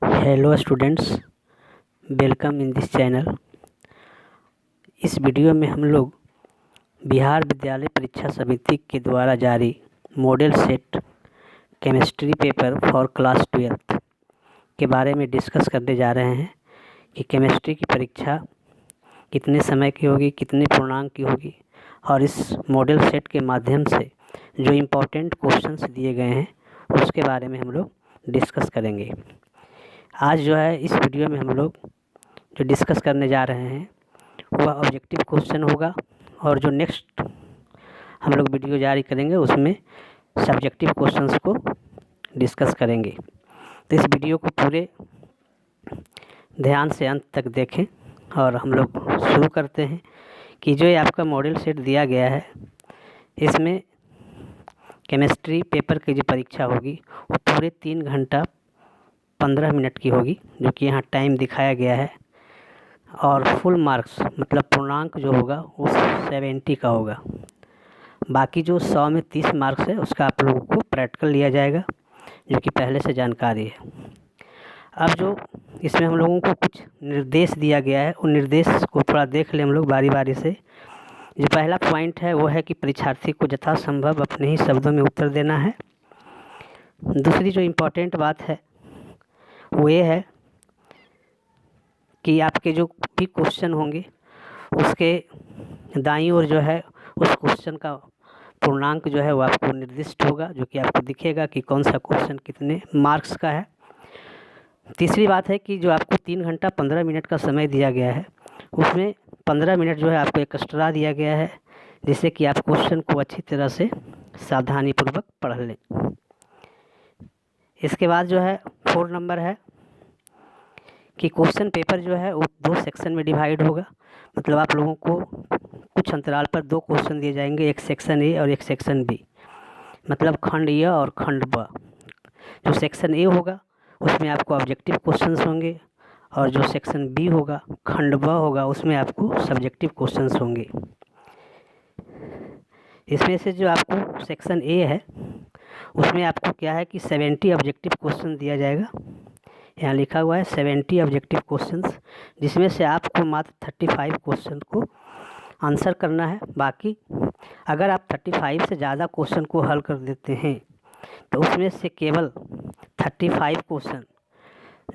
Hello students, welcome in this channel. इस video में हम लोग बिहार विद्यालय परीक्षा समिति के द्वारा जारी model set chemistry paper for class 12 के बारे में डिस्कस करने जा रहे हैं कि केमिस्ट्री की परीक्षा कितने समय की होगी, कितने पूर्णांक की होगी, और इस मॉडल सेट के माध्यम से जो इम्पोर्टेंट क्वेश्चंस दिए गए हैं उसके बारे में हम लोग डिस्कस करेंगे। आज जो है इस वीडियो में हम लोग जो डिस्कस करने जा रहे हैं वह ऑब्जेक्टिव क्वेश्चन होगा, और जो नेक्स्ट हम लोग वीडियो जारी करेंगे उसमें सब्जेक्टिव क्वेश्चंस को डिस्कस करेंगे। तो इस वीडियो को पूरे ध्यान से अंत तक देखें और हम लोग शुरू करते हैं कि जो ये आपका मॉडल सेट दिया गया है इसमें केमिस्ट्री पेपर की जो परीक्षा होगी वो पूरे 3 घंटा 15 मिनट की होगी, जो कि यहाँ टाइम दिखाया गया है। और फुल मार्क्स मतलब पूर्णांक जो होगा वो 70 का होगा। बाकी जो 100 में 30 मार्क्स है उसका आप लोगों को प्रैक्टिकल लिया जाएगा, जो कि पहले से जानकारी है। अब जो इसमें हम लोगों को कुछ निर्देश दिया गया है उन निर्देश को थोड़ा देख लें हम लोग बारी बारी से। जो पहला पॉइंट है वो है कि परीक्षार्थी को यथासंभव अपने ही शब्दों में उत्तर देना है। दूसरी जो इम्पोर्टेंट बात है वो ये है कि आपके जो भी क्वेश्चन होंगे उसके दाईं ओर जो है उस क्वेश्चन का पूर्णांक जो है वो आपको निर्दिष्ट होगा, जो कि आपको दिखेगा कि कौन सा क्वेश्चन कितने मार्क्स का है। तीसरी बात है कि जो आपको 3 घंटा 15 मिनट का समय दिया गया है उसमें 15 मिनट जो है आपको एक्स्ट्रा दिया गया है, जिससे कि आप क्वेश्चन को अच्छी तरह से सावधानीपूर्वक पढ़ लें। इसके बाद जो है 4 नंबर है कि क्वेश्चन पेपर जो है वो 2 सेक्शन में डिवाइड होगा। मतलब आप लोगों को कुछ अंतराल पर 2 क्वेश्चन दिए जाएंगे, एक सेक्शन ए और एक सेक्शन बी, मतलब खंड ए और खंड ब। जो सेक्शन ए होगा उसमें आपको ऑब्जेक्टिव क्वेश्चंस होंगे, और जो सेक्शन बी होगा खंड ब होगा उसमें आपको सब्जेक्टिव क्वेश्चंस होंगे। इसमें से जो आपको सेक्शन ए है उसमें आपको क्या है कि 70 ऑब्जेक्टिव क्वेश्चन दिया जाएगा। यहाँ लिखा हुआ है 70 ऑब्जेक्टिव क्वेश्चंस, जिसमें से आपको मात्र 35 क्वेश्चन को आंसर करना है। बाकी अगर आप 35 से ज़्यादा क्वेश्चन को हल कर देते हैं तो उसमें से केवल 35 क्वेश्चन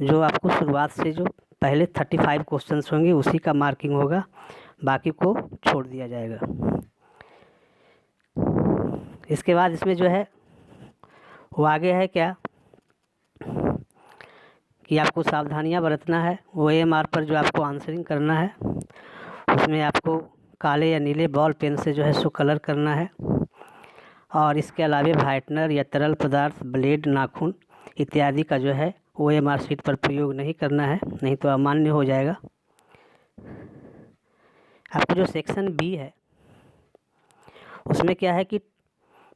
जो आपको शुरुआत से जो पहले 35 क्वेश्चंस होंगे उसी का मार्किंग होगा, बाकी को छोड़ दिया जाएगा। इसके बाद इसमें जो है वो आगे है क्या कि आपको सावधानियां बरतना है। वो AMR पर जो आपको आंसरिंग करना है उसमें आपको काले या नीले बॉल पेन से जो है सो कलर करना है, और इसके अलावा व्हाइटनर या तरल पदार्थ, ब्लेड, नाखून इत्यादि का जो है OMR शीट पर प्रयोग नहीं करना है, नहीं तो अमान्य हो जाएगा। आपको जो सेक्शन बी है उसमें क्या है कि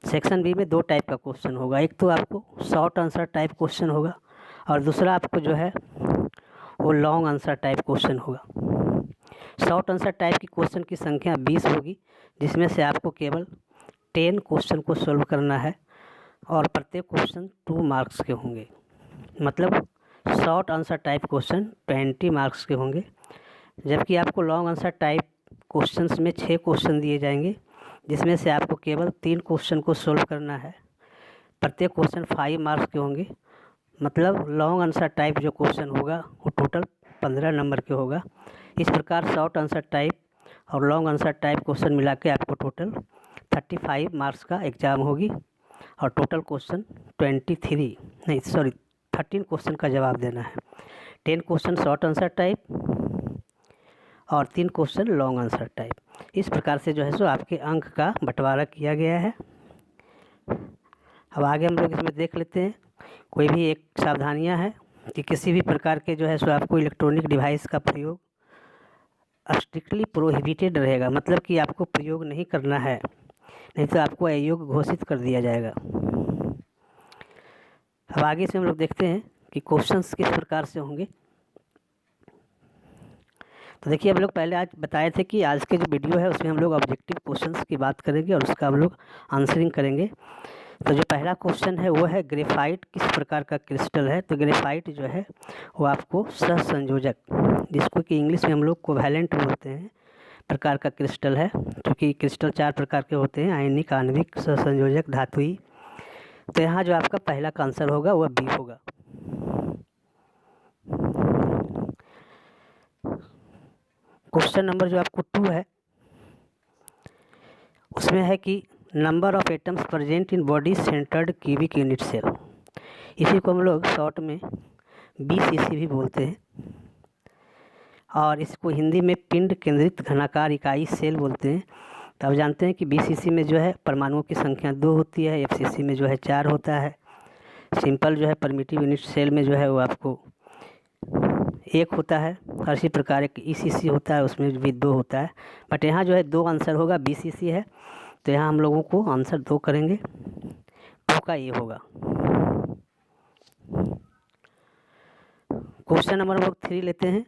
सेक्शन बी में 2 टाइप का क्वेश्चन होगा। एक तो आपको शॉर्ट आंसर टाइप क्वेश्चन होगा, और दूसरा आपको जो है वो लॉन्ग आंसर टाइप क्वेश्चन होगा। शॉर्ट आंसर टाइप की क्वेश्चन की संख्या 20 होगी, जिसमें से आपको केवल 10 क्वेश्चन को सॉल्व करना है, और प्रत्येक क्वेश्चन 2 मार्क्स के होंगे। मतलब short answer type question 20 marks के होंगे, जबकि आपको लॉन्ग आंसर टाइप क्वेश्चंस में 6 क्वेश्चन दिए जाएंगे, जिसमें से आपको केवल 3 क्वेश्चन को सॉल्व करना है। प्रत्येक क्वेश्चन 5 मार्क्स के होंगे। मतलब लॉन्ग आंसर टाइप जो क्वेश्चन होगा वो टोटल 15 नंबर के होगा। इस प्रकार शॉर्ट आंसर टाइप और लॉन्ग आंसर टाइप क्वेश्चन मिला के आपको टोटल 35 मार्क्स का एग्ज़ाम होगी, और टोटल क्वेश्चन 13 क्वेश्चन का जवाब देना है। 10 क्वेश्चन शॉर्ट आंसर टाइप और 3 क्वेश्चन लॉन्ग आंसर टाइप। इस प्रकार से जो है सो आपके अंक का बंटवारा किया गया है। अब आगे हम लोग इसमें देख लेते हैं। कोई भी एक सावधानियां है कि किसी भी प्रकार के जो है सो आपको इलेक्ट्रॉनिक डिवाइस का प्रयोग स्ट्रिक्टली प्रोहिबिटेड रहेगा, मतलब कि आपको प्रयोग नहीं करना है, नहीं तो आपको अयोग्य घोषित कर दिया जाएगा। अब आगे से हम लोग देखते हैं कि क्वेश्चंस किस प्रकार से होंगे। तो देखिए हम लोग पहले आज बताए थे कि आज के जो वीडियो है उसमें हम लोग ऑब्जेक्टिव क्वेश्चंस की बात करेंगे और उसका हम लोग आंसरिंग करेंगे। तो जो पहला क्वेश्चन है वो है ग्रेफाइट किस प्रकार का क्रिस्टल है। तो ग्रेफाइट जो है वो आपको सहसंयोजक, जिसको कि इंग्लिश में हम लोग कोवैलेंट बोलते हैं, प्रकार का क्रिस्टल है। क्योंकि क्रिस्टल 4 प्रकार के होते हैं, आयनिक, आणविक, सहसंयोजक, धात्विक। तो यहाँ जो आपका पहला का आंसर होगा वह बी होगा। क्वेश्चन नंबर जो आपको 2 है उसमें है कि number of atoms present in body centred cubic unit cell. इसी को हम लोग शॉर्ट में BCC भी बोलते हैं, और इसको हिंदी में पिंड केंद्रित घनाकार इकाई सेल बोलते हैं। तो आप जानते हैं कि BCC में जो है परमाणुओं की संख्या 2 होती है, FCC में जो है 4 होता है। सिंपल जो है परमिटिव यूनिट सेल में जो है वो आपको 1 होता है, और इसी प्रकार एक ECC होता है, उसमें भी 2 होता है। बट यहाँ जो है 2 आंसर होगा, BCC है, तो यहाँ हम लोगों को आंसर 2 करेंगे, 2 का ये होगा। क्वेश्चन नंबर 3 लेते हैं।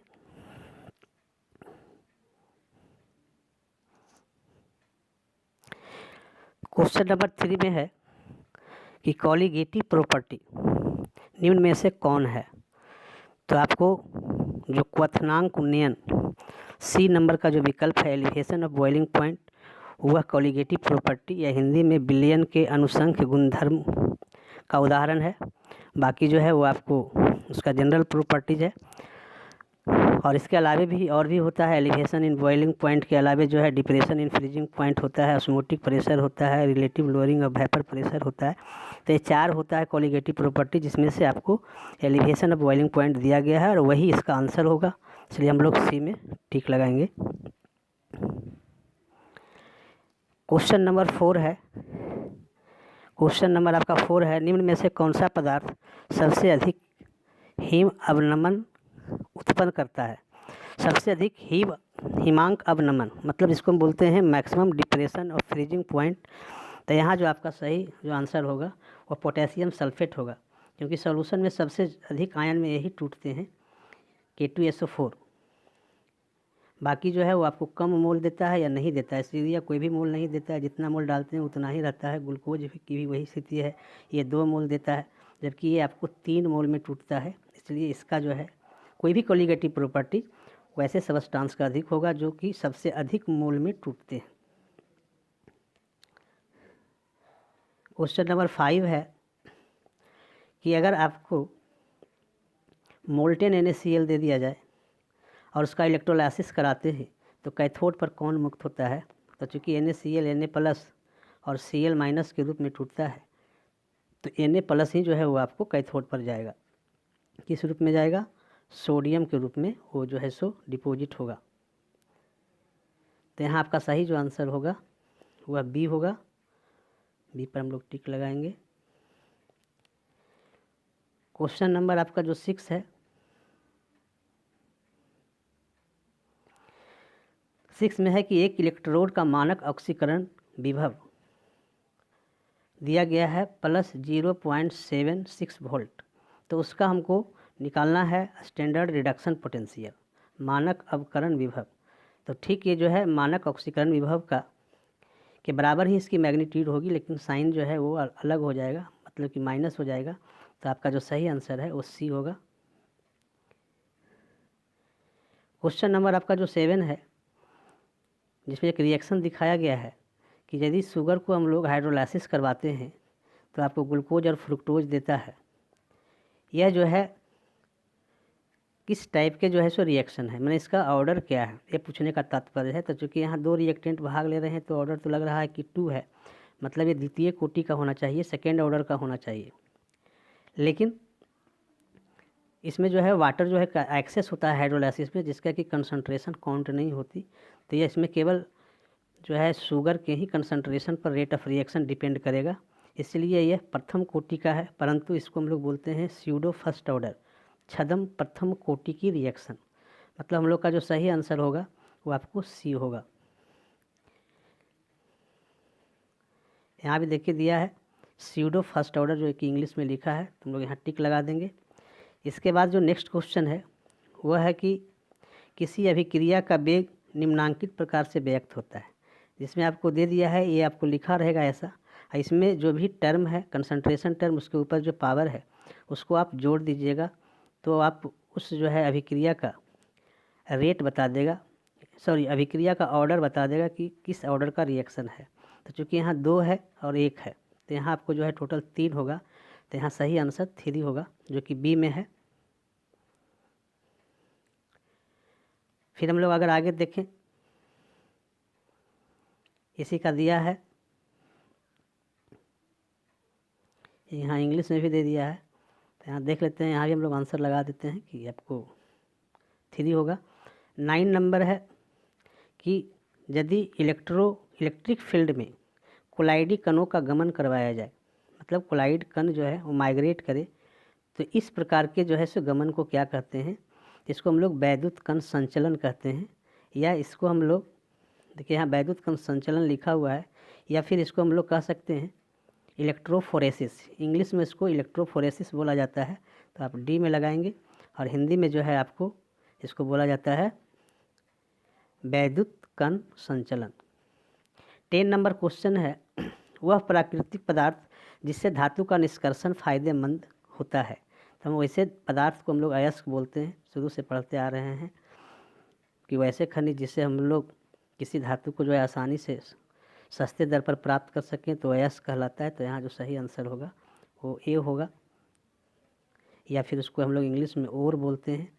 क्वेश्चन नंबर 3 में है कि कॉलीगेटिव प्रॉपर्टी निम्न में से कौन है। तो आपको जो क्वथनांक उन्नयन C नंबर का जो विकल्प है, एलिवेशन ऑफ बॉइलिंग पॉइंट, वह कॉलीगेटिव प्रॉपर्टी या हिंदी में विलयन के अनुसंख्य गुणधर्म का उदाहरण है। बाकी जो है वो आपको उसका जनरल प्रॉपर्टीज है, और इसके अलावे भी और भी होता है। एलिवेशन इन बॉइलिंग पॉइंट के अलावे जो है डिप्रेशन इन फ्रीजिंग पॉइंट होता है, ऑस्मोटिक प्रेशर होता है, relative lowering of vapour pressure होता है। तो ये 4 होता है कॉलीगेटिव प्रॉपर्टी, जिसमें से आपको एलिवेशन ऑफ बॉइलिंग पॉइंट दिया गया है और वही इसका आंसर होगा, इसलिए हम लोग C में टिक लगाएंगे। क्वेश्चन नंबर 4 है। क्वेश्चन नंबर आपका 4 है, निम्न में से कौन सा पदार्थ सबसे अधिक हिम अवनमन उत्पन्न करता है। सबसे अधिक हिमांक अवनमन, मतलब इसको हम बोलते हैं मैक्सिमम डिप्रेशन और फ्रीजिंग पॉइंट। तो यहाँ जो आपका सही जो आंसर होगा वो पोटेशियम सल्फेट होगा, क्योंकि सॉल्यूशन में सबसे अधिक आयन में यही टूटते हैं, K2SO4। बाकी जो है वो आपको कम मोल देता है या नहीं देता है, सीरिया कोई भी मोल नहीं देता है, जितना मोल डालते हैं उतना ही रहता है। ग्लूकोज की भी वही स्थिति है, ये 2 मोल देता है, जबकि ये आपको 3 मोल में टूटता है। इसलिए इसका जो है कोई भी कॉलीगेटिव प्रॉपर्टी वैसे सबस्टांस का अधिक होगा जो कि सबसे अधिक मोल में टूटते हैं। क्वेश्चन नंबर 5 है कि अगर आपको मोल्टेन NaCl दे दिया जाए और उसका इलेक्ट्रोलाइसिस कराते हैं तो कैथोड पर कौन मुक्त होता है। तो चूँकि NaCl Na+ और Cl- के रूप में टूटता है, तो Na+ ही जो है वो आपको कैथोड पर जाएगा। किस रूप में जाएगा, सोडियम के रूप में वो जो है सो डिपॉजिट होगा। तो यहाँ आपका सही जो आंसर होगा वह B होगा, B पर हम लोग टिक लगाएंगे। क्वेश्चन नंबर आपका जो 6 है, 6 में है कि एक इलेक्ट्रोड का मानक ऑक्सीकरण विभव दिया गया है +0.76 वोल्ट। तो उसका हमको निकालना है स्टैंडर्ड रिडक्शन पोटेंशियल, मानक अवकरण विभव। तो ठीक ये जो है मानक ऑक्सीकरण विभव का के बराबर ही इसकी मैग्नीट्यूड होगी, लेकिन साइन जो है वो अलग हो जाएगा, मतलब कि माइनस हो जाएगा। तो आपका जो सही आंसर है वो C होगा। क्वेश्चन नंबर आपका जो 7 है, जिसमें एक रिएक्शन दिखाया गया है कि यदि शुगर को हम लोग हाइड्रोलाइसिस करवाते हैं तो आपको ग्लूकोज और फ्रुक्टोज देता है। यह जो है किस टाइप के जो है सो रिएक्शन है, मैंने इसका ऑर्डर क्या है ये पूछने का तात्पर्य है। तो चूँकि यहाँ 2 रिएक्टेंट भाग ले रहे हैं तो ऑर्डर तो लग रहा है कि 2 है, मतलब ये द्वितीय कोटि का होना चाहिए, सेकेंड ऑर्डर का होना चाहिए। लेकिन इसमें जो है वाटर जो है एक्सेस होता है हाइड्रोलाइसिस में, जिसका कि कंसंट्रेशन काउंट नहीं होती। तो ये इसमें केवल जो है शुगर के ही कंसंट्रेशन पर रेट ऑफ रिएक्शन डिपेंड करेगा, इसलिए यह प्रथम कोटि का है। परंतु इसको हम लोग बोलते हैं स्यूडो फर्स्ट ऑर्डर, छद्म प्रथम कोटि की रिएक्शन। मतलब हम लोग का जो सही आंसर होगा वो आपको C होगा। यहाँ भी देखिए दिया है स्यूडो फर्स्ट ऑर्डर, जो कि इंग्लिश में लिखा है, तुम लोग यहाँ टिक लगा देंगे। इसके बाद जो नेक्स्ट क्वेश्चन है वह है कि किसी अभिक्रिया का वेग निम्नांकित प्रकार से व्यक्त होता है। जिसमें आपको दे दिया है, ये आपको लिखा रहेगा ऐसा, इसमें जो भी टर्म है कंसंट्रेशन टर्म, उसके ऊपर जो पावर है उसको आप जोड़ दीजिएगा, तो आप उस जो है अभिक्रिया का रेट बता देगा, सॉरी अभिक्रिया का ऑर्डर बता देगा कि किस ऑर्डर का रिएक्शन है। तो चूँकि यहाँ 2 है और 1 है, तो यहाँ आपको जो है टोटल 3 होगा, तो यहाँ सही आंसर 3 होगा, जो कि बी में है। फिर हम लोग अगर आगे देखें, इसी का दिया है, यहाँ इंग्लिश में भी दे दिया है, तो यहाँ देख लेते हैं, यहाँ भी हम लोग आंसर लगा देते हैं कि आपको 3 होगा। 9 नंबर है कि यदि इलेक्ट्रिक फील्ड में कोलाइडी कणों का गमन करवाया जाए, मतलब कोलाइड कण जो है वो माइग्रेट करे, तो इस प्रकार के जो है सो गमन को क्या कहते हैं? इसको हम लोग वैद्युत कण संचलन कहते हैं, या इसको हम लोग, देखिए यहाँ वैद्युत कण संचलन लिखा हुआ है, या फिर इसको हम लोग कह सकते हैं इलेक्ट्रोफोरेसिस। इंग्लिश में इसको इलेक्ट्रोफोरेसिस बोला जाता है, तो आप डी में लगाएंगे। और हिंदी में जो है आपको इसको बोला जाता है वैद्युत कण संचलन। 10 नंबर क्वेश्चन है, वह प्राकृतिक पदार्थ जिससे धातु का निष्कर्षण फायदेमंद होता है। तो हम वैसे पदार्थ को हम लोग अयस्क बोलते हैं, शुरू से पढ़ते आ रहे हैं कि वैसे खनिज जिससे हम लोग किसी धातु को जो है आसानी से सस्ते दर पर प्राप्त कर सकें, तो अयस्क कहलाता है। तो यहाँ जो सही आंसर होगा वो ए होगा, या फिर उसको हम लोग इंग्लिश में ओर बोलते हैं।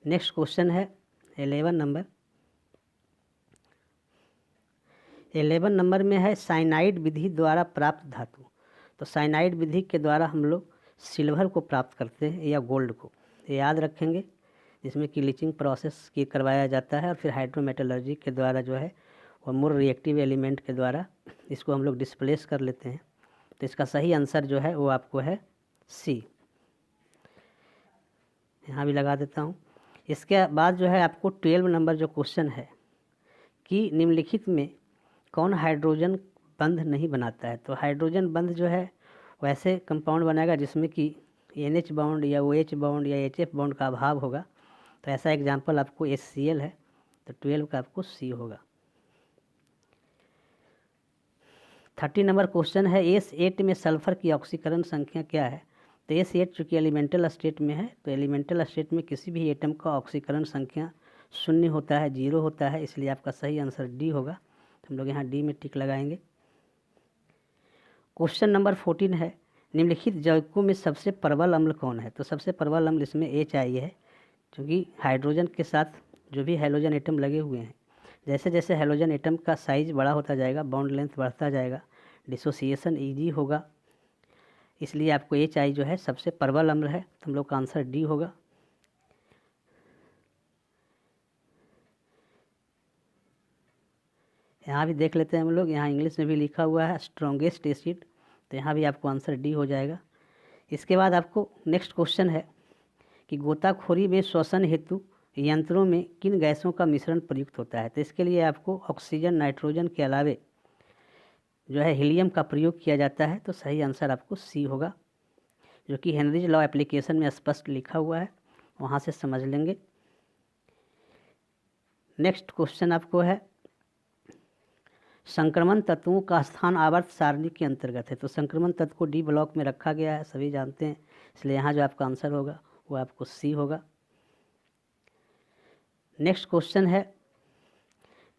नेक्स्ट क्वेश्चन है 11 नंबर। 11 नंबर में है साइनाइड विधि द्वारा प्राप्त धातु। तो साइनाइड विधि के द्वारा हम लोग सिल्वर को प्राप्त करते हैं या गोल्ड को, ये याद रखेंगे, जिसमें कि लीचिंग प्रोसेस की करवाया जाता है, और फिर हाइड्रोमेटलर्जी के द्वारा जो है और मोर रिएक्टिव एलिमेंट के द्वारा इसको हम लोग डिस्प्लेस कर लेते हैं। तो इसका सही आंसर जो है वो आपको है सी। यहाँ भी लगा देता हूँ। इसके बाद जो है आपको 12 नंबर जो क्वेश्चन है कि निम्नलिखित में कौन हाइड्रोजन बंध नहीं बनाता है। तो हाइड्रोजन बंध जो है वैसे कंपाउंड बनाएगा जिसमें कि NH बॉन्ड या OH बॉन्ड या HF बॉन्ड का अभाव होगा। तो ऐसा एग्जाम्पल आपको HCl है, तो 12 का आपको सी होगा। 30 नंबर क्वेश्चन है S8 में सल्फर की ऑक्सीकरण संख्या क्या है। तो S8 चूँकि एलिमेंटल स्टेट में है, तो एलिमेंटल स्टेट में किसी भी एटम का ऑक्सीकरण संख्या 0 होता है, 0 होता है, इसलिए आपका सही आंसर डी होगा। तो हम लोग यहाँ डी में टिक लगाएंगे। क्वेश्चन नंबर 14 है, निम्नलिखित यौगिकों में सबसे प्रबल अम्ल कौन है। तो सबसे प्रबल अम्ल इसमें HI है, क्योंकि हाइड्रोजन के साथ जो भी हैलोजन एटम लगे हुए हैं, जैसे जैसे हैलोजन एटम का साइज बड़ा होता जाएगा, बॉन्ड लेंथ बढ़ता जाएगा, डिसोसिएशन ईजी होगा, इसलिए आपको HI जो है सबसे प्रबल अम्ल है। तो हम लोग का आंसर डी होगा। यहाँ भी देख लेते हैं हम लोग, यहाँ इंग्लिश में भी लिखा हुआ है स्ट्रॉन्गेस्ट एसिड, तो यहाँ भी आपको आंसर डी हो जाएगा। इसके बाद आपको नेक्स्ट क्वेश्चन है कि गोताखोरी में श्वसन हेतु यंत्रों में किन गैसों का मिश्रण प्रयुक्त होता है। तो इसके लिए आपको ऑक्सीजन, नाइट्रोजन के अलावे जो है हीलियम का प्रयोग किया जाता है। तो सही आंसर आपको सी होगा, जो कि हेनरीज लॉ एप्लीकेशन में स्पष्ट लिखा हुआ है, वहाँ से समझ लेंगे। नेक्स्ट क्वेश्चन आपको है संक्रमण तत्वों का स्थान आवर्त सारणी के अंतर्गत है। तो संक्रमण तत्व को डी ब्लॉक में रखा गया है, सभी जानते हैं, इसलिए यहाँ जो आपका आंसर होगा वो आपको सी होगा। नेक्स्ट क्वेश्चन है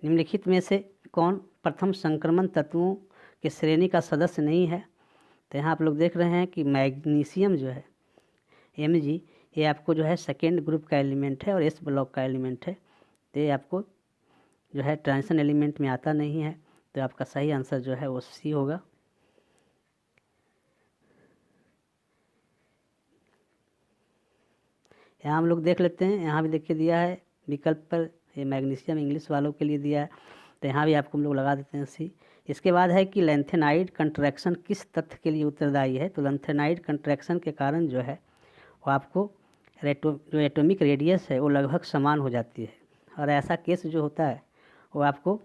निम्नलिखित में से कौन प्रथम संक्रमण तत्वों के श्रेणी का सदस्य नहीं है। तो यहाँ आप लोग देख रहे हैं कि मैग्नीशियम जो है Mg, ये आपको जो है सेकेंड ग्रुप का एलिमेंट है और S ब्लॉक का एलिमेंट है, तो ये आपको जो है ट्रांजिशन एलिमेंट में आता नहीं है। तो आपका सही आंसर जो है वो सी होगा। यहाँ हम लोग देख लेते हैं, यहाँ भी देखिए दिया है विकल्प पर, ये मैग्नीशियम इंग्लिश वालों के लिए दिया है, तो यहाँ भी आपको हम लोग लगा देते हैं सी। इसके बाद है कि लैंथेनाइड कंट्रैक्शन किस तथ्य के लिए उत्तरदायी है। तो लैंथेनाइड कंट्रैक्शन के कारण जो है वो आपको जो एटॉमिक रेडियस है वो लगभग समान हो जाती है, और ऐसा केस जो होता है वो आपको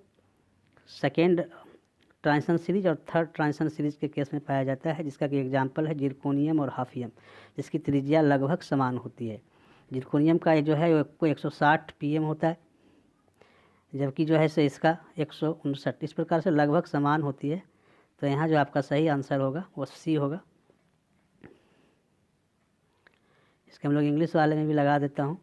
सेकेंड ट्रांजिशन सीरीज और थर्ड ट्रांजिशन सीरीज के केस में पाया जाता है, जिसका कि एग्जांपल है जिरकोनियम और हाफियम, जिसकी त्रिज्या लगभग समान होती है। जिरकोनियम का जो है वो 160 pm होता है, जबकि जो है सो इसका 159। इस प्रकार से लगभग समान होती है। तो यहाँ जो आपका सही आंसर होगा वो सी होगा। इसके हम लोग इंग्लिश वाले में भी लगा देता हूँ।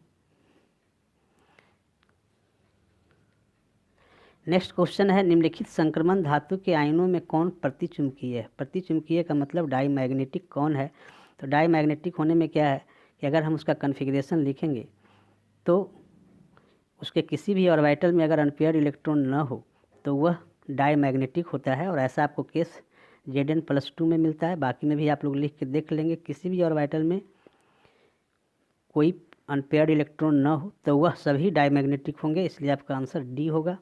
नेक्स्ट क्वेश्चन है, निम्नलिखित संक्रमण धातु के आयनों में कौन प्रतिचुंबकीय है। प्रतिचुंबकीय का मतलब डाईमैग्नेटिक कौन है। तो डाईमैग्नेटिक होने में क्या है कि अगर हम उसका कन्फिग्रेशन लिखेंगे तो उसके किसी भी ऑर्बिटल में अगर अनपेयर्ड इलेक्ट्रॉन न हो तो वह डाईमैग्नेटिक होता है। और ऐसा आपको केस Zn+2 में मिलता है। बाकी में भी आप लोग लिख के देख लेंगे, किसी भी ऑर्बिटल में कोई अनपेयर्ड इलेक्ट्रॉन न हो तो वह सभी डाईमैग्नेटिक होंगे। इसलिए आपका आंसर डी होगा,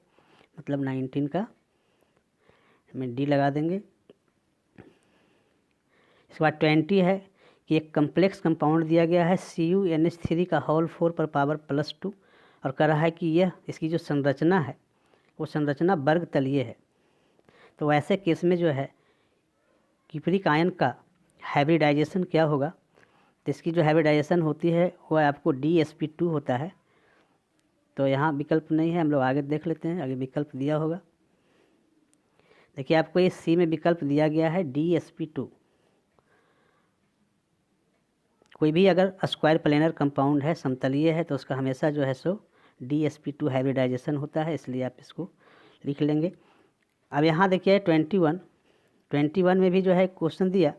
मतलब 19 का हमें डी लगा देंगे। इसके बाद 20 है कि एक कम्प्लेक्स कंपाउंड दिया गया है CuNH3 का होल 4 पर पावर +2 और कह रहा है कि यह इसकी जो संरचना है वो संरचना वर्ग तलीय है। तो वैसे केस में जो है किप्रिक आयन का हाइब्रिडाइजेशन क्या होगा। तो इसकी जो हाइब्रिडाइजेशन होती है वह आपको DsP2 होता है। तो यहाँ विकल्प नहीं है, हम लोग आगे देख लेते हैं, आगे विकल्प दिया होगा। देखिए आपको ये सी में विकल्प दिया गया है DsP2। कोई भी अगर स्क्वायर प्लेनर कंपाउंड है, समतलीय है, तो उसका हमेशा जो है सो DsP2 हाइब्रिडाइजेशन होता है। इसलिए आप इसको लिख लेंगे। अब यहाँ देखिए 21 में भी जो है क्वेश्चन दिया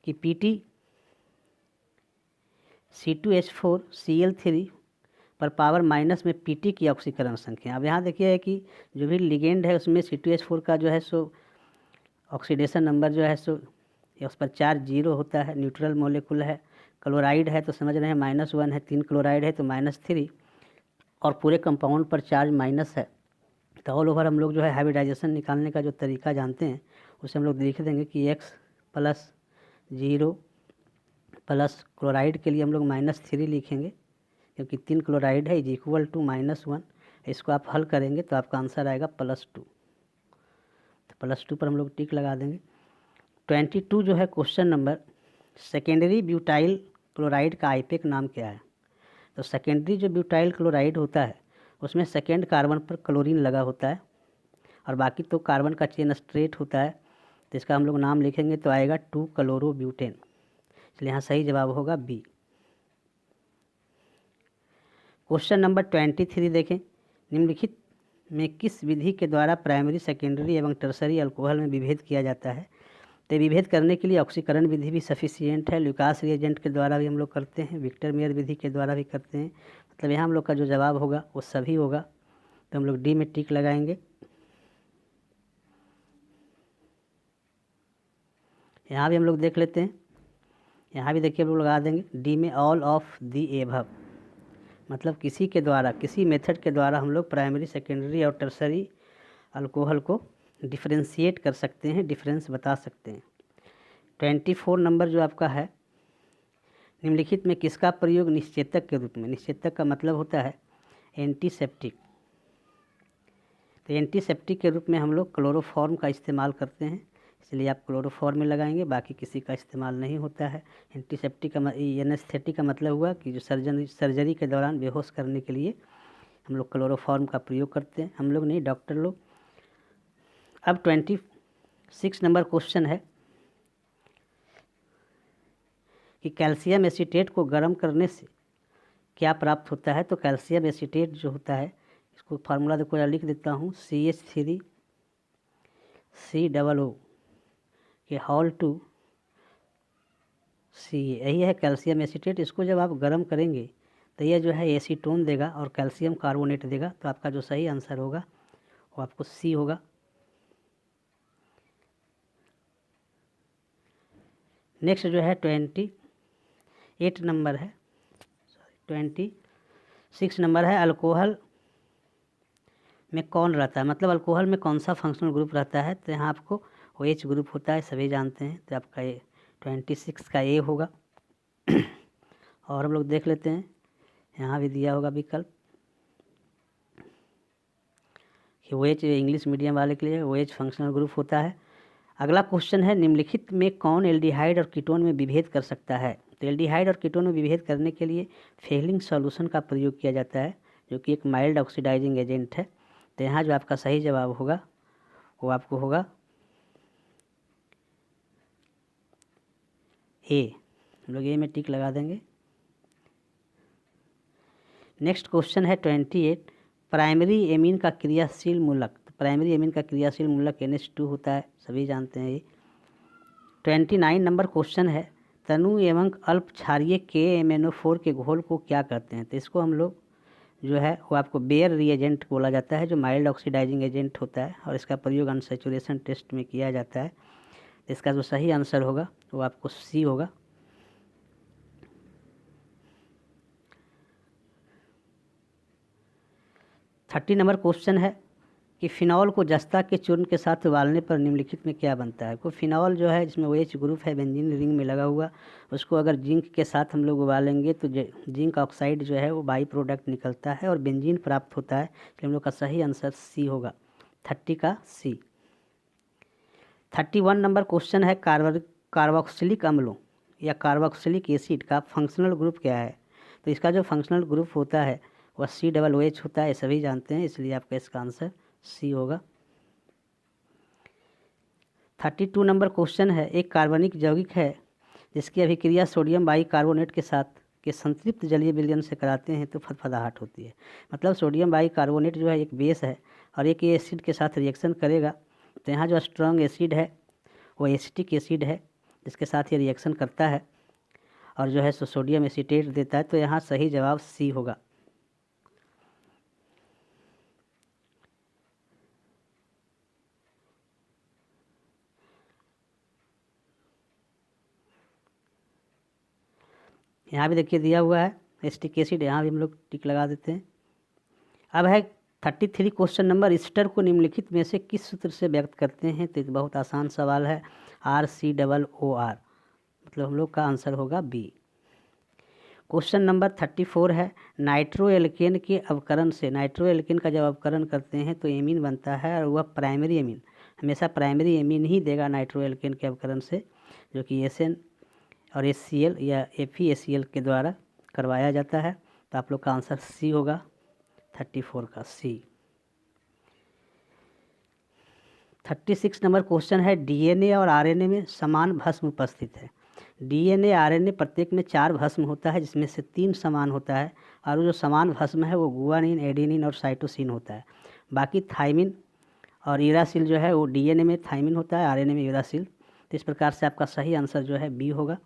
कि PT(C2H4Cl3) पर पावर माइनस में PT की ऑक्सीकरण संख्या। अब यहाँ देखिए कि जो भी लिगेंड है उसमें C2H4 का जो है सो ऑक्सीडेशन नंबर जो है सो उस पर चार्ज 0 होता है, न्यूट्रल मॉलिक्यूल है। क्लोराइड है तो समझ रहे हैं -1 है, 3 क्लोराइड है तो -3, और पूरे कंपाउंड पर चार्ज माइनस है। तो ऑल ओवर हम लोग जो है हाइब्रिडाइजेशन निकालने का जो तरीका जानते हैं उसे हम लोग लिख देंगे कि X+0 प्लस क्लोराइड के लिए हम लोग -3 लिखेंगे, क्योंकि 3 क्लोराइड है, = -1। इसको आप हल करेंगे तो आपका आंसर आएगा +2। तो +2 पर हम लोग टिक लगा देंगे। 22 जो है question number, secondary butyl chloride का आईपेक नाम क्या है। तो सेकेंडरी जो ब्यूटाइल क्लोराइड होता है उसमें सेकेंड कार्बन पर क्लोरीन लगा होता है और बाकी तो कार्बन का चेन स्ट्रेट होता है। तो इसका हम लोग नाम लिखेंगे तो आएगा 2-क्लोरोब्यूटेन। इसलिए यहाँ सही जवाब होगा बी। क्वेश्चन नंबर 23 देखें, निम्नलिखित में किस विधि के द्वारा प्राइमरी, सेकेंडरी एवं टर्सरी अल्कोहल में विभेद किया जाता है। तो विभेद करने के लिए ऑक्सीकरण विधि भी सफिशिएंट है। ल्यूकास रिएजेंट के द्वारा भी हम लोग करते हैं, विक्टर मेयर विधि के द्वारा भी करते हैं। मतलब यहाँ हम लोग का जो जवाब होगा वो सभी होगा। तो हम लोग डी में टिक लगाएंगे। यहाँ भी हम लोग देख लेते हैं, यहाँ भी देखिए हम लोग लगा देंगे डी में ऑल ऑफ दी एबव। मतलब किसी के द्वारा, किसी मेथड के द्वारा हम लोग प्राइमरी, सेकेंडरी और टर्सरी अल्कोहल को डिफरेंशिएट कर सकते हैं, डिफरेंस बता सकते हैं। 24 नंबर जो आपका है, निम्नलिखित में किसका प्रयोग निश्चेतक के रूप में। निश्चेतक का मतलब होता है एंटीसेप्टिक। तो एंटीसेप्टिक के रूप में हम लोग क्लोरोफॉर्म का इस्तेमाल करते हैं, इसलिए आप क्लोरोफॉर्म में लगाएंगे, बाकी किसी का इस्तेमाल नहीं होता है। एंटीसेप्टिक का एनेस्थेटिक का मतलब हुआ कि जो सर्जरी के दौरान बेहोश करने के लिए हम लोग क्लोरोफॉर्म का प्रयोग करते हैं, हम लोग नहीं, डॉक्टर लोग। अब 26 नंबर क्वेश्चन है कि कैल्शियम एसीटेट को गर्म करने से क्या प्राप्त होता है। तो कैल्शियम एसीटेट जो होता है, इसको फार्मूला देखो लिख देता हूँ, CH3COO के होल 2 C, यही है कैल्शियम एसीटेट। इसको जब आप गर्म करेंगे तो यह जो है एसीटोन देगा और कैल्शियम कार्बोनेट देगा। तो आपका जो सही आंसर होगा वो आपको सी होगा। नेक्स्ट जो है 28 नंबर है, 26 नंबर है, अल्कोहल में कौन रहता है। मतलब अल्कोहल में कौन सा फंक्शनल ग्रुप रहता है। तो यहाँ आपको OH ग्रुप होता है, सभी जानते हैं। तो आपका ये 26 का ए होगा। और हम लोग देख लेते हैं, यहाँ भी दिया होगा विकल्प कि OH इंग्लिश मीडियम वाले के लिए OH फंक्शनल ग्रुप होता है। अगला क्वेश्चन है, निम्नलिखित में कौन एल्डिहाइड और कीटोन में विभेद कर सकता है। तो एल्डिहाइड और कीटोन में विभेद करने के लिए फेलिंग सॉल्यूशन का प्रयोग किया जाता है, जो कि एक माइल्ड ऑक्सीडाइजिंग एजेंट है। तो यहाँ जो आपका सही जवाब होगा वो आपको होगा ए। हम लोग ए में टिक लगा देंगे। नेक्स्ट क्वेश्चन है 28, प्राइमरी एमीन का क्रियाशील मूलक। तो प्राइमरी एमीन का क्रियाशील मूलक NH2 होता है, सभी जानते हैं ये। 29 नंबर क्वेश्चन है, तनु एवं अल्प क्षारीय KMnO4 के घोल को क्या कहते हैं। तो इसको हम लोग जो है वो आपको बेयर रिएजेंट बोला जाता है, जो माइल्ड ऑक्सीडाइजिंग एजेंट होता है और इसका प्रयोग अनसैचुरेशन टेस्ट में किया जाता है। इसका जो सही आंसर होगा वो आपको सी होगा। थर्टी नंबर क्वेश्चन है कि फिनॉल को जस्ता के चूर्ण के साथ उबालने पर निम्नलिखित में क्या बनता है। कोई फिनॉल जो है जिसमें OH ग्रुप है बेंजीन रिंग में लगा हुआ, उसको अगर जिंक के साथ हम लोग उबालेंगे तो जिंक ऑक्साइड जो है वो बाई प्रोडक्ट निकलता है और बेंजीन प्राप्त होता है। इसलिए हम लोग का सही आंसर सी होगा, 30 का सी। 31 नंबर क्वेश्चन है, कार्बोक्सिलिक अम्लों या कार्बोक्सिलिक एसिड का फंक्शनल ग्रुप क्या है। तो इसका जो फंक्शनल ग्रुप होता है वह COOH होता है, सभी जानते हैं, इसलिए आपका इसका आंसर सी होगा। 32 नंबर क्वेश्चन है, एक कार्बनिक यौगिक है जिसकी अभिक्रिया सोडियम बाइकार्बोनेट के साथ के संतृप्त जलीय विलयन से कराते हैं तो फदफदाहट होती है। मतलब सोडियम बाइकार्बोनेट जो है एक बेस है और एक एसिड के साथ रिएक्शन करेगा, तो यहाँ जो स्ट्रॉन्ग एसिड है वो एसिटिक एसिड है जिसके साथ ये रिएक्शन करता है और जो है सोडियम एसीटेट देता है। तो यहाँ सही जवाब सी होगा। यहाँ भी देखिए दिया हुआ है एसिटिक एसिड, यहाँ भी हम लोग टिक लगा देते हैं। अब है 33 क्वेश्चन नंबर, ईस्टर को निम्नलिखित में से किस सूत्र से व्यक्त करते हैं। तो एक बहुत आसान सवाल है, RCOOR, मतलब हम लोग का आंसर होगा बी। क्वेश्चन नंबर 34 है, नाइट्रो एल्केन के अवकरण से, नाइट्रो एल्केन का जब अवकरण करते हैं तो एमीन बनता है और वह प्राइमरी एमीन, हमेशा प्राइमरी एमीन ही देगा नाइट्रो एल्केन के अवकरण से, जो कि SN और HCl या FeHCl के द्वारा करवाया जाता है। तो आप लोग का आंसर सी होगा, 34 का सी। 36 नंबर क्वेश्चन है, DNA और RNA में समान भस्म उपस्थित है। DNA RNA प्रत्येक में 4 भस्म होता है जिसमें से 3 समान होता है और वो जो समान भस्म है वो गुआनिन, एडेनिन और साइटोसिन होता है। बाकी थाइमिन और यूरासिल जो है वो DNA में थाइमिन होता है, RNA में यूरासिल। तो इस प्रकार से आपका सही आंसर जो है बी होगा।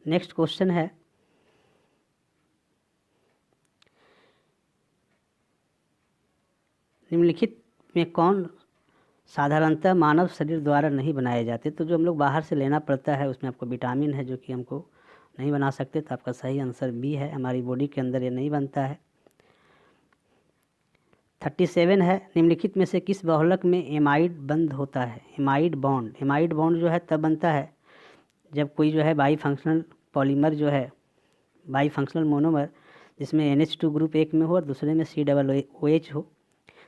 नेक्स्ट क्वेश्चन है, निम्नलिखित में कौन साधारणतः मानव शरीर द्वारा नहीं बनाए जाते। तो जो हम लोग बाहर से लेना पड़ता है उसमें आपको विटामिन है जो कि हमको नहीं बना सकते। तो आपका सही आंसर बी है, हमारी बॉडी के अंदर ये नहीं बनता है। 37 है, निम्नलिखित में से किस बहुलक में एमाइड बंध होता है। एमाइड बॉन्ड जो है तब बनता है जब कोई जो है बाई फंक्शनल पॉलीमर जो है, बाई फंक्शनल मोनोमर जिसमें NH2 ग्रुप एक में हो और दूसरे में COOH हो,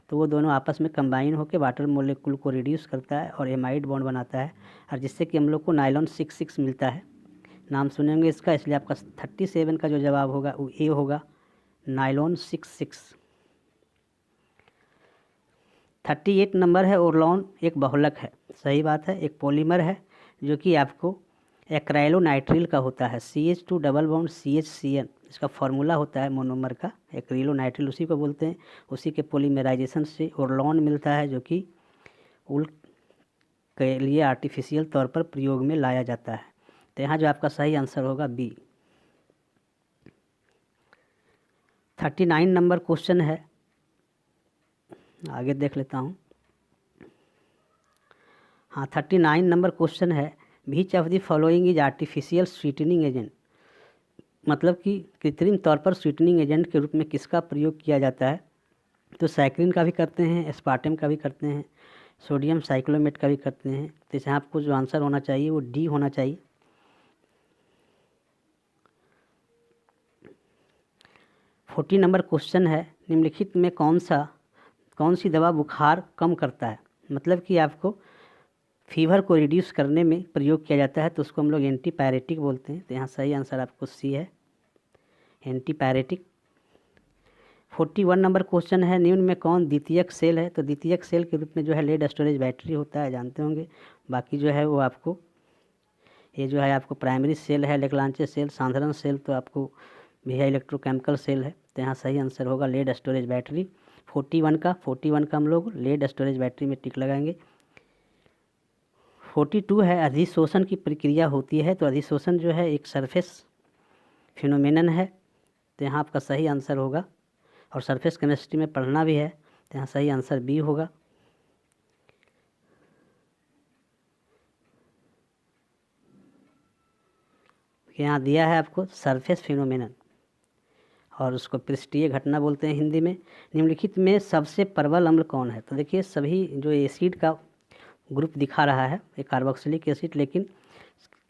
तो वो दोनों आपस में कंबाइन होकर वाटर मोलिक्यूल को रिड्यूस करता है और एमाइड बॉन्ड बनाता है, और जिससे कि हम लोग को नायलॉन 66 मिलता है। नाम सुनेंगे इसका, इसलिए आपका 37 का जो जवाब होगा वो ए होगा, नायलॉन 66। 38 नंबर है, ओरलॉन एक बहुलक है, सही बात है, एक पॉलीमर है जो कि आपको एक्राइलोनाइट्रिल का होता है, CH2 डबल बॉन्ड CHCN इसका फॉर्मूला होता है मोनोमर का, एक्रिलोनाइट्रिल उसी को बोलते हैं। उसी के पॉलीमराइजेशन से ओरलॉन मिलता है जो कि उल के लिए आर्टिफिशियल तौर पर प्रयोग में लाया जाता है। तो यहाँ जो आपका सही आंसर होगा बी। 39 नंबर क्वेश्चन है, आगे देख लेता हूँ। हाँ, 39 नंबर क्वेश्चन है, which of the following is artificial sweetening agent, मतलब कि कृत्रिम तौर पर स्वीटनिंग एजेंट के रूप में किसका प्रयोग किया जाता है। तो सैक्रिन का भी करते हैं, एस्पार्टम का भी करते हैं, सोडियम साइक्लोमेट का भी करते हैं। तो इसमें आपको जो आंसर होना चाहिए वो डी होना चाहिए। 40 नंबर क्वेश्चन है, निम्नलिखित में कौन सी दवा बुखार कम करता है, मतलब कि आपको फीवर को रिड्यूस करने में प्रयोग किया जाता है, तो उसको हम लोग एंटीपायरेटिक बोलते हैं। तो यहाँ सही आंसर आपको सी है, एंटीपायरेटिक। 41 नंबर क्वेश्चन है, निम्न में कौन द्वितीयक सेल है? तो द्वितीयक सेल के रूप में जो है लेड स्टोरेज बैटरी होता है, जानते होंगे। बाकी जो है वो आपको ये जो है आपको प्राइमरी सेल है, लेग्रांजे सेल, साधारण सेल तो आपको भी है इलेक्ट्रोकेमिकल सेल है। तो यहाँ सही आंसर होगा लेड स्टोरेज बैटरी। 41 का हम लोग लेड स्टोरेज बैटरी में टिक लगाएंगे। 42 है, अधिशोषण की प्रक्रिया होती है। तो अधिशोषण जो है एक सरफेस फिनोमेनन है। तो यहाँ आपका सही आंसर होगा, और सरफेस केमिस्ट्री में पढ़ना भी है, तो यहाँ सही आंसर बी होगा। यहाँ दिया है आपको सरफेस फिनोमेनन, और उसको पृष्ठीय घटना बोलते हैं हिंदी में। निम्नलिखित में सबसे प्रबल अम्ल कौन है? तो देखिए सभी जो एसिड का ग्रुप दिखा रहा है एक कार्बोक्सिलिक एसिड, लेकिन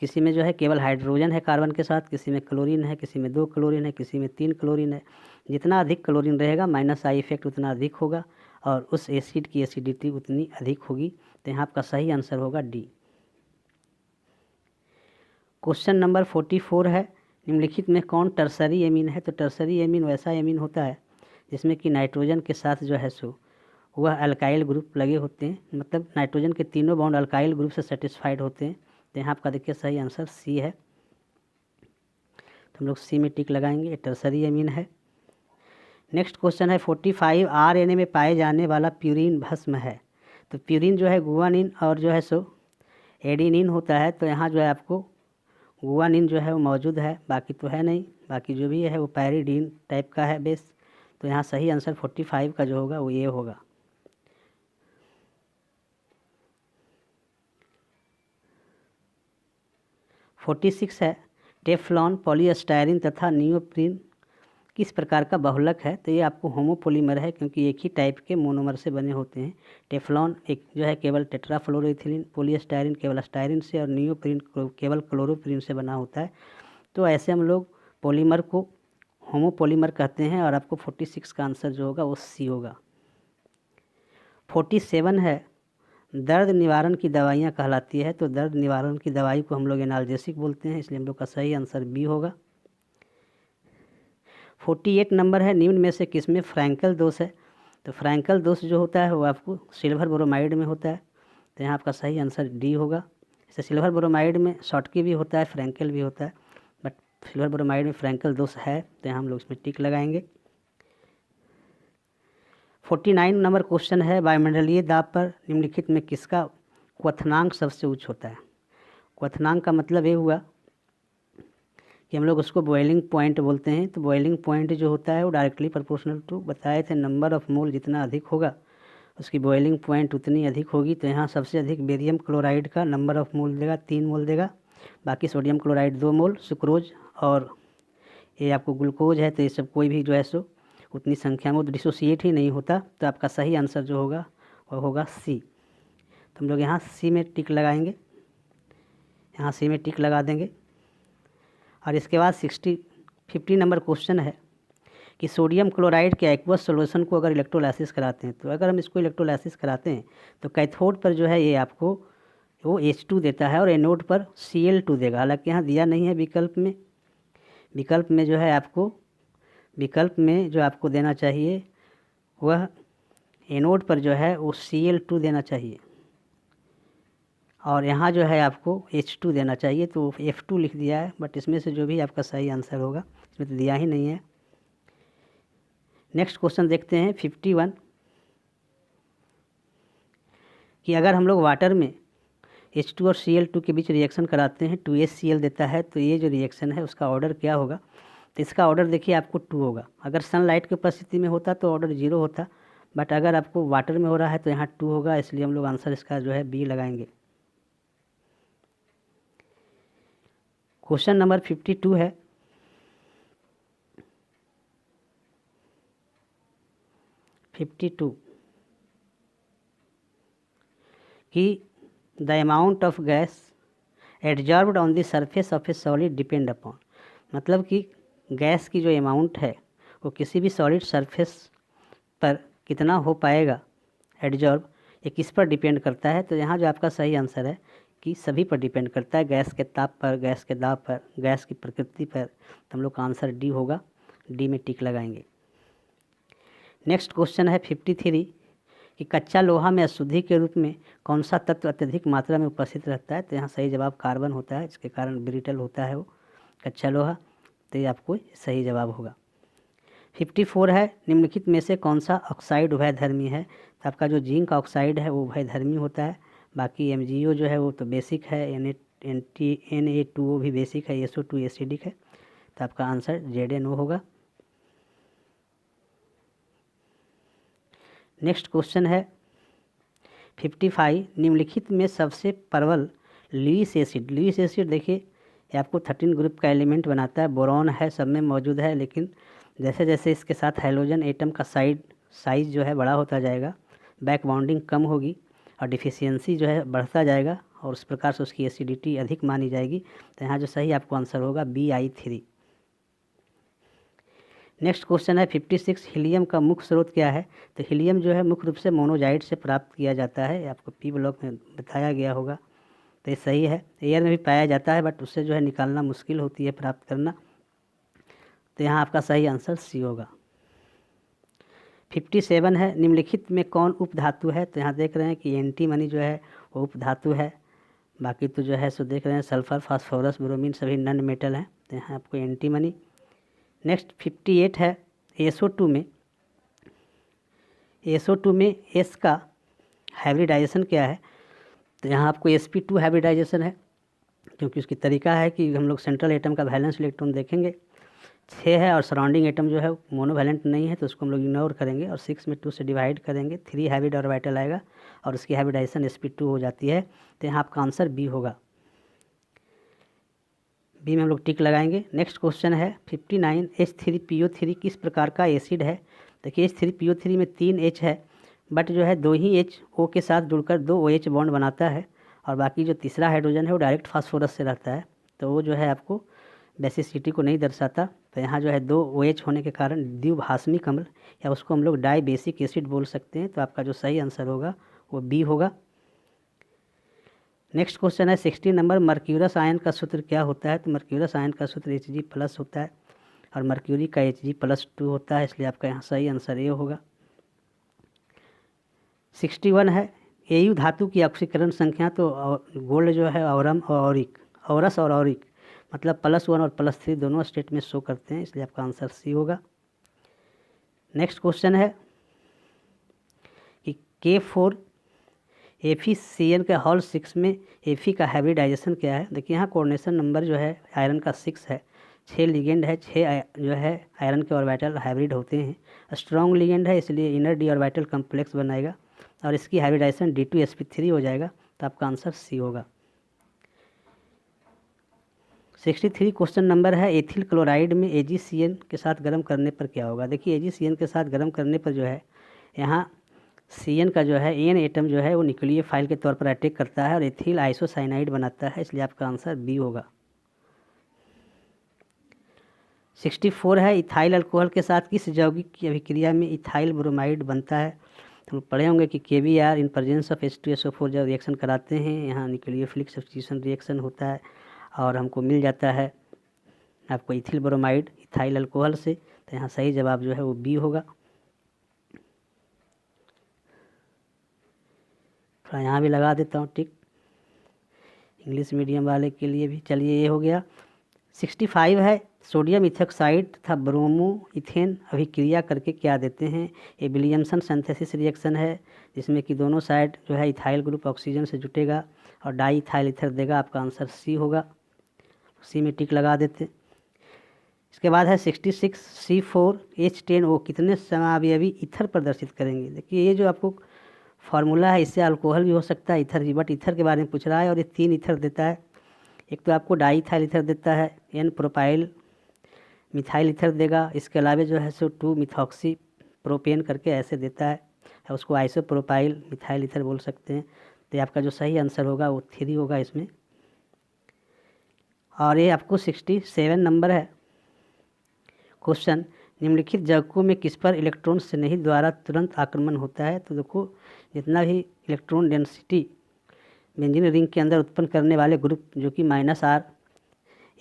किसी में जो है केवल हाइड्रोजन है कार्बन के साथ, किसी में क्लोरीन है, किसी में 2 क्लोरीन है, किसी में 3 क्लोरीन है। जितना अधिक क्लोरीन रहेगा माइनस आई इफेक्ट उतना अधिक होगा, और उस एसिड की एसिडिटी उतनी अधिक होगी। तो यहाँ आपका सही आंसर होगा डी। क्वेश्चन नंबर 44 है, निम्नलिखित में कौन टर्सरी एमीन है? तो टर्सरी एमीन वैसा एमीन होता है जिसमें कि नाइट्रोजन के साथ जो है सो वह अल्काइल ग्रुप लगे होते हैं, मतलब नाइट्रोजन के तीनों बॉन्ड अल्काइल ग्रुप से सेटिस्फाइड होते हैं। तो यहाँ आपका देखिए सही आंसर सी है। तो हम लोग सी में टिक लगाएंगे, टर्सरी एमीन है। नेक्स्ट क्वेश्चन है 45, आरएनए में पाए जाने वाला प्यूरिन भस्म है। तो प्यूरिन जो है गुआनिन और जो है सो एडिनिन होता है। तो यहाँ जो है आपको गुआनिन जो है वो मौजूद है, बाकी तो है नहीं। बाकी जो भी है वो पैरिडीन टाइप का है बेस। तो यहाँ सही आंसर 45 का जो होगा वो ये होगा। फोर्टी 46 है, टेफ्लॉन, पॉलीस्टायरीन तथा नियोप्रीन किस प्रकार का बहुलक है? तो ये आपको होमोपोलीमर है, क्योंकि एक ही टाइप के मोनोमर से बने होते हैं। टेफ्लॉन एक जो है केवल टेट्राफ्लोरोइथिलीन, पॉलीस्टायरीन केवल स्टायरीन से, और नियोप्रीन केवल क्लोरोप्रीन से बना होता है। तो ऐसे हम लोग पॉलीमर को होमोपोलीमर कहते हैं, और आपको 46 का आंसर जो होगा वो सी होगा। 47 है, दर्द निवारण की दवाइयाँ कहलाती है। तो दर्द निवारण की दवाई को हम लोग एनाल्जेसिक बोलते हैं, इसलिए हम लोग का सही आंसर बी होगा। 48 नंबर है, निम्न में से किसमें फ्रैंकल दोष है? तो फ्रैंकल दोष जो होता है वो आपको सिल्वर ब्रोमाइड में होता है। तो यहाँ आपका सही आंसर डी होगा। जैसे सिल्वर ब्रोमाइड में शॉटकी भी होता है, फ्रैंकल भी होता है, बट सिल्वर ब्रोमाइड में फ्रैंकल दोष है, तो यहाँ हम लोग इसमें टिक लगाएंगे। 49 नंबर क्वेश्चन है, वायुमंडलीय दाब पर निम्नलिखित में किसका क्वथनांक सबसे उच्च होता है? क्वथनांक का मतलब ये हुआ कि हम लोग उसको बॉइलिंग पॉइंट बोलते हैं। तो बॉइलिंग पॉइंट जो होता है वो डायरेक्टली प्रोपोर्शनल टू बताए थे नंबर ऑफ मोल, जितना अधिक होगा उसकी बॉइलिंग पॉइंट उतनी अधिक होगी। तो यहाँ सबसे अधिक बेरियम क्लोराइड का नंबर ऑफ मोल देगा, 3 मोल देगा। बाकी सोडियम क्लोराइड 2 मोल, सुक्रोज और ये आपको ग्लूकोज है, तो ये सब कोई भी जो है सो उतनी संख्या में डिसोसिएट ही नहीं होता। तो आपका सही आंसर जो होगा वह होगा सी। तो हम लोग यहाँ सी में टिक लगाएंगे, यहाँ सी में टिक लगा देंगे। और इसके बाद 50 नंबर क्वेश्चन है कि सोडियम क्लोराइड के एक्वस सॉल्यूशन को अगर इलेक्ट्रोलाइसिस कराते हैं, तो अगर हम इसको इलेक्ट्रोलाइसिस कराते हैं तो कैथोड पर जो है ये आपको वो H2 देता है, और एनोड पर Cl2 देगा। हालांकि यहाँ दिया नहीं है विकल्प में जो है आपको विकल्प में जो आपको देना चाहिए वह एनोड पर जो है वो Cl2 देना चाहिए, और यहाँ जो है आपको H2 देना चाहिए। तो F2 लिख दिया है, बट इसमें से जो भी आपका सही आंसर होगा, इसमें तो दिया ही नहीं है। नेक्स्ट क्वेश्चन देखते हैं 51 कि अगर हम लोग वाटर में H2 और Cl2 के बीच रिएक्शन कराते हैं, 2HCl देता है, तो ये जो रिएक्शन है उसका ऑर्डर क्या होगा? तो इसका ऑर्डर देखिए आपको 2 होगा। अगर सनलाइट की उपस्थिति में होता तो ऑर्डर 0 होता, बट अगर आपको वाटर में हो रहा है तो यहाँ 2 होगा, इसलिए हम लोग आंसर इसका जो है बी लगाएंगे। क्वेश्चन नंबर 52 है, कि the amount of gas adsorbed on the surface of a solid depend upon, मतलब कि गैस की जो अमाउंट है वो किसी भी सॉलिड सरफेस पर कितना हो पाएगा एडजॉर्ब, ये किस पर डिपेंड करता है? तो यहाँ जो आपका सही आंसर है कि सभी पर डिपेंड करता है, गैस के ताप पर, गैस के दाब पर, गैस की प्रकृति पर। तो हम लोग का आंसर डी होगा, डी में टिक लगाएंगे। नेक्स्ट क्वेश्चन है 53 कि कच्चा लोहा में अशुद्धि के रूप में कौन सा तत्व अत्यधिक मात्रा में उपस्थित रहता है। तो यहाँ सही जवाब कार्बन होता है, इसके कारण ब्रिटल होता है वो कच्चा लोहा। तो ये आपको सही जवाब होगा। 54 है निम्नलिखित में से कौन सा ऑक्साइड उभयधर्मी है। तो आपका जो जिंक ऑक्साइड है वो उभयधर्मी होता है। बाकी MgO जो है वो तो बेसिक है, Na2O भी बेसिक है, SO2 एसिडिक है। तो आपका आंसर ZNO होगा। नेक्स्ट क्वेश्चन है 55 निम्नलिखित में सबसे प्रबल लुईस एसिड। लुईस एसिड देखिए ये आपको 13 ग्रुप का एलिमेंट बनाता है, बोरॉन है, सब में मौजूद है, लेकिन जैसे जैसे इसके साथ हाइड्रोजन एटम का साइज जो है बड़ा होता जाएगा, बैक बाउंडिंग कम होगी और डिफिशियंसी जो है बढ़ता जाएगा और उस प्रकार से उसकी एसिडिटी अधिक मानी जाएगी। तो यहाँ जो सही आपको आंसर होगा Bi3। नेक्स्ट क्वेश्चन है 56 हीलियम का मुख्य स्रोत क्या है। तो हीलियम जो है मुख्य रूप से मोनोजाइट से प्राप्त किया जाता है, आपको P ब्लॉक में बताया गया होगा। तो ये सही है, एयर में भी पाया जाता है बट उससे जो है निकालना मुश्किल होती है, प्राप्त करना। तो यहाँ आपका सही आंसर C होगा। 57 है निम्नलिखित में कौन उपधातु है। तो यहाँ देख रहे हैं कि एंटीमनी जो है वो उपधातु है, बाकी तो जो है सो देख रहे हैं सल्फर, फास्फोरस, ब्रोमीन सभी नॉन मेटल हैं। तो यहाँ आपको एंटीमनी। नेक्स्ट 58 है SO2 में S का हाइब्रिडाइजेशन क्या है। तो यहाँ आपको sp2 हाइब्रिडाइजेशन है, क्योंकि उसकी तरीका है कि हम लोग सेंट्रल एटम का वैलेंस इलेक्ट्रॉन देखेंगे 6 है और सराउंडिंग एटम जो है मोनोवैलेंट नहीं है, तो उसको हम लोग इग्नोर करेंगे और 6 में 2 से डिवाइड करेंगे, 3 हाइब्रिड ऑर्बिटल आएगा और उसकी हाइब्रिडाइजेशन sp2 हो जाती है। तो यहाँ आपका आंसर B होगा। बी में हम लोग टिक लगाएंगे। नेक्स्ट क्वेश्चन है 59 H3PO3 किस प्रकार का एसिड है। देखिए H3PO3 में 3 H है, बट जो है 2 ही H O के साथ जुड़कर 2 OH बॉन्ड बनाता है और बाकी जो तीसरा हाइड्रोजन है वो डायरेक्ट फास्फोरस से रहता है, तो वो जो है आपको बेसिसिटी को नहीं दर्शाता। तो यहाँ जो है 2 OH होने के कारण द्विभाषमी अम्ल या उसको हम लोग डाई बेसिक एसिड बोल सकते हैं। तो आपका जो सही आंसर होगा वो B होगा। नेक्स्ट क्वेश्चन है 60 नंबर मर्क्यूरस आयन का सूत्र क्या होता है। तो मर्क्यूरस आयन का सूत्र Hg+ होता है और मर्क्यूरी का Hg+2 होता है, इसलिए आपका यहाँ सही आंसर A होगा। 61 है Au धातु की ऑक्सीकरण संख्या। तो गोल्ड जो है औरम और ऑरिक, औरस और ऑरिक मतलब +1 और +3 दोनों स्टेट में शो करते हैं, इसलिए आपका आंसर C होगा। नेक्स्ट क्वेश्चन है कि K4 FeCN के हॉल 6 में Fe का हाइब्रिडाइजेशन क्या है। देखिए यहाँ कोऑर्डिनेशन नंबर जो है आयरन का 6 है, 6 लिगेंड है, 6 जो है आयरन के ऑर्बिटल हाइब्रिड होते हैं, स्ट्रॉन्ग लिगेंड है इसलिए इनर डी ऑर्बिटल कम्प्लेक्स बनाएगा और इसकी हाइब्रिडाइजेशन D2sp3 हो जाएगा। तो आपका आंसर C होगा। 63 क्वेश्चन नंबर है एथिल क्लोराइड में AgCN के साथ गर्म करने पर क्या होगा। देखिए AgCN के साथ गर्म करने पर जो है यहाँ CN का जो है N एटम जो है वो न्यूक्लियर फाइल के तौर पर अटैक करता है और एथिल आइसोसाइनाइड बनाता है, इसलिए आपका आंसर B होगा। 64 है इथाइल अल्कोहल के साथ किस यौगिक की अभिक्रिया में इथाइल ब्रोमाइड बनता है। तो पढ़े होंगे कि KBr in presence of H2SO4 जब रिएक्शन कराते हैं यहाँ न्यूक्लियोफिलिक सब्स्टिट्यूशन रिएक्शन होता है और हमको मिल जाता है आपको इथिल ब्रोमाइड इथाइल अल्कोहल से। तो यहाँ सही जवाब जो है वो B होगा। थोड़ा यहाँ भी लगा देता हूँ टिक इंग्लिश मीडियम वाले के लिए भी। चलिए ये हो गया। 65 है सोडियम इथोक्साइड तथा ब्रोमो इथेन अभिक्रिया करके क्या देते हैं। ये विलियमसन सिंथेसिस रिएक्शन है जिसमें कि दोनों साइड जो है इथाइल ग्रुप ऑक्सीजन से जुटेगा और डाई इथाइल ईथर देगा। आपका आंसर C होगा, C में टिक लगा देते। इसके बाद है 66 C4H10O कितने समावयवी ईथर प्रदर्शित करेंगे। देखिए ये जो आपको फार्मूला है इससे अल्कोहल भी हो सकता है ईथर भी, बट ईथर के बारे में पूछ रहा है और ये 3 ईथर देता है। एक तो आपको डाई इथाइल ईथर देता है, N प्रोपाइल मिथाइल ईथर देगा, इसके अलावा जो है सो 2 मिथॉक्सी प्रोपेन करके ऐसे देता है, उसको आइसो प्रोपाइल मिथाइल ईथर बोल सकते हैं। तो आपका जो सही आंसर होगा वो 3 होगा इसमें। और ये आपको 67 नंबर है क्वेश्चन निम्नलिखित यौगिकों में किस पर इलेक्ट्रॉन स्नेही द्वारा तुरंत आक्रमण होता है। तो देखो जितना भी इलेक्ट्रॉन डेंसिटी बेंजीन रिंग के अंदर उत्पन्न करने वाले ग्रुप जो कि -R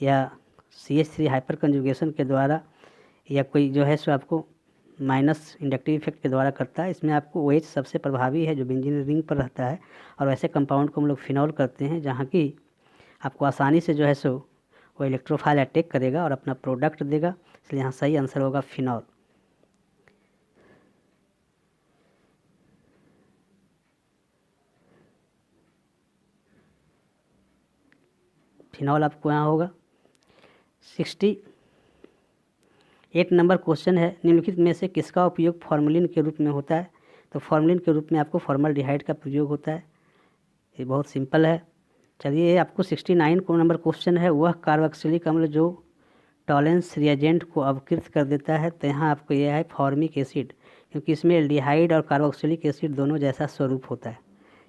या CH3 हाइपर कंजुगेशन के द्वारा या कोई जो है सो आपको माइनस इंडक्टिव इफेक्ट के द्वारा करता है। इसमें आपको OH सबसे प्रभावी है जो बेंजीन रिंग पर रहता है, और वैसे कंपाउंड को हम लोग फिनॉल करते हैं, जहाँ की आपको आसानी से जो है सो वो इलेक्ट्रोफाइल अटैक करेगा और अपना प्रोडक्ट देगा। इसलिए यहाँ सही आंसर होगा फिनॉल। फिनॉल आपको यहाँ होगा। 68 नंबर क्वेश्चन है, निम्नलिखित में से किसका उपयोग फॉर्मलिन के रूप में होता है? तो फॉर्मलिन के रूप में आपको फॉर्मल्डिहाइड का प्रयोग होता है। ये बहुत सिंपल है। चलिए, ये आपको 69 को नंबर क्वेश्चन है, वह कार्बोक्सिलिक अम्ल जो टॉलेंस रिएजेंट को अवकृत कर देता है। तो यहाँ आपको यह है फॉर्मिक एसिड, क्योंकि इसमें एल्डिहाइड और कार्बोक्सिलिक एसिड दोनों जैसा स्वरूप होता है।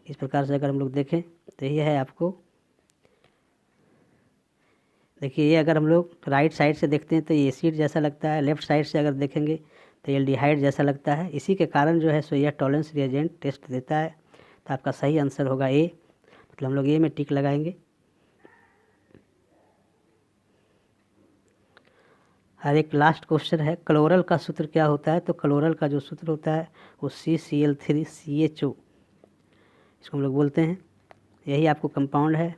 इस प्रकार से अगर हम लोग देखें तो ये है आपको, देखिए ये अगर हम लोग राइट साइड से देखते हैं तो ये एसिड जैसा लगता है, लेफ्ट साइड से अगर देखेंगे तो एल्डिहाइड जैसा लगता है। इसी के कारण जो है सो यह टॉलेंस रिएजेंट टेस्ट देता है। तो आपका सही आंसर होगा ए, मतलब हम लोग ए में टिक लगाएंगे। हर एक लास्ट क्वेश्चन है, क्लोरल का सूत्र क्या होता है? तो क्लोरल का जो सूत्र होता है वो CCl3CHO, इसको हम लोग बोलते हैं। यही आपको कंपाउंड है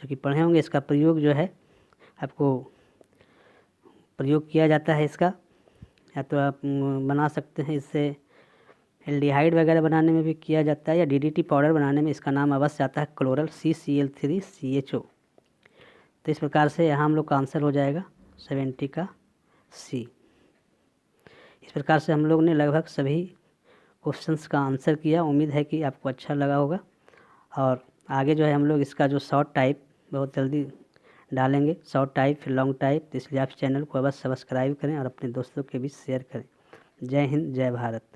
जो कि पढ़े होंगे। इसका प्रयोग जो है आपको प्रयोग किया जाता है इसका, या तो आप बना सकते हैं इससे एल्डिहाइड वगैरह बनाने में भी किया जाता है, या DDT पाउडर बनाने में इसका नाम अवश्य आता है क्लोरल CCl3CHO। तो इस प्रकार से यहाँ हम लोग का आंसर हो जाएगा 70 का C। इस प्रकार से हम लोग ने लगभग सभी क्वेश्चंस का आंसर किया। उम्मीद है कि आपको अच्छा लगा होगा, और आगे जो है हम लोग इसका जो शॉर्ट टाइप बहुत जल्दी डालेंगे, शॉर्ट टाइप फिर लॉन्ग टाइप। इसलिए आप चैनल को अवश्य सब्सक्राइब करें और अपने दोस्तों के बीच शेयर करें। जय हिंद, जय भारत।